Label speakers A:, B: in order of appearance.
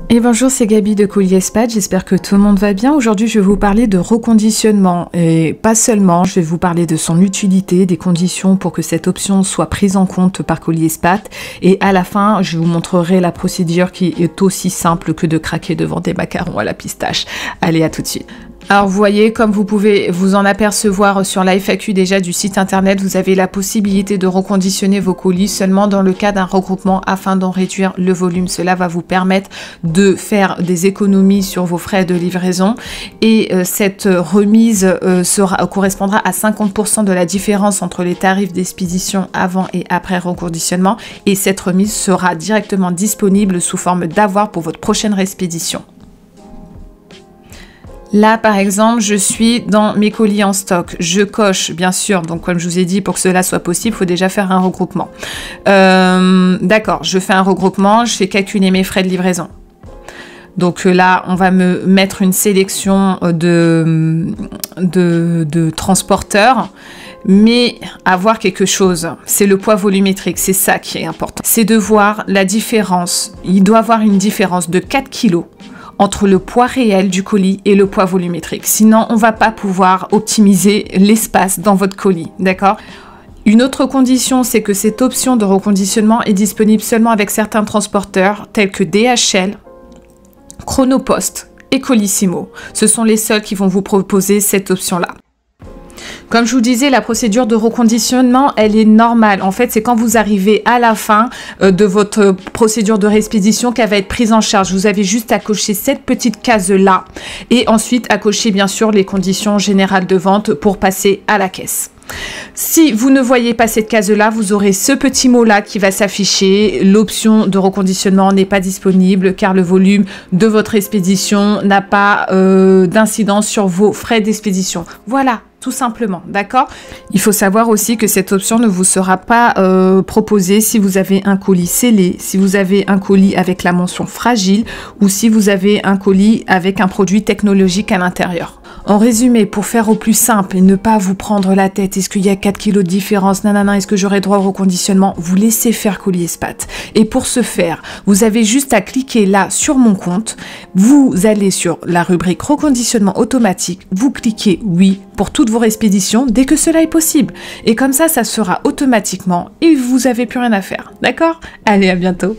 A: Et bonjour, c'est Gabi de Colis Espace, j'espère que tout le monde va bien. Aujourd'hui, je vais vous parler de reconditionnement et pas seulement, je vais vous parler de son utilité, des conditions pour que cette option soit prise en compte par Colis Espace. Et à la fin, je vous montrerai la procédure qui est aussi simple que de craquer devant des macarons à la pistache. Allez, à tout de suite. Alors vous voyez, comme vous pouvez vous en apercevoir sur la FAQ déjà du site internet, vous avez la possibilité de reconditionner vos colis seulement dans le cas d'un regroupement afin d'en réduire le volume. Cela va vous permettre de faire des économies sur vos frais de livraison et cette remise correspondra à 50% de la différence entre les tarifs d'expédition avant et après reconditionnement, et cette remise sera directement disponible sous forme d'avoir pour votre prochaine expédition. Là, par exemple, je suis dans mes colis en stock. Je coche, bien sûr, donc comme je vous ai dit, pour que cela soit possible, il faut déjà faire un regroupement. D'accord, je fais un regroupement, je fais calculer mes frais de livraison. Donc là, on va me mettre une sélection de transporteurs, mais avoir quelque chose, c'est le poids volumétrique, c'est ça qui est important. C'est de voir la différence. Il doit y avoir une différence de 4 kg entre le poids réel du colis et le poids volumétrique. Sinon, on ne va pas pouvoir optimiser l'espace dans votre colis, d'accord ? Une autre condition, c'est que cette option de reconditionnement est disponible seulement avec certains transporteurs tels que DHL, Chronopost et Colissimo. Ce sont les seuls qui vont vous proposer cette option-là. Comme je vous disais, la procédure de reconditionnement, elle est normale. En fait, c'est quand vous arrivez à la fin de votre procédure de réexpédition qu'elle va être prise en charge. Vous avez juste à cocher cette petite case-là et ensuite à cocher, bien sûr, les conditions générales de vente pour passer à la caisse. Si vous ne voyez pas cette case-là, vous aurez ce petit mot-là qui va s'afficher. L'option de reconditionnement n'est pas disponible car le volume de votre expédition n'a pas d'incidence sur vos frais d'expédition. Voilà. Tout simplement, d'accord? Il faut savoir aussi que cette option ne vous sera pas proposée si vous avez un colis scellé, si vous avez un colis avec la mention fragile ou si vous avez un colis avec un produit technologique à l'intérieur. En résumé, pour faire au plus simple et ne pas vous prendre la tête, est-ce qu'il y a 4 kg de différence, nanana, est-ce que j'aurai droit au reconditionnement, vous laissez faire Colis Espace. Et pour ce faire, vous avez juste à cliquer là sur mon compte, vous allez sur la rubrique reconditionnement automatique, vous cliquez oui pour toutes vos expéditions dès que cela est possible. Et comme ça se fera automatiquement et vous n'avez plus rien à faire. D'accord? Allez, à bientôt.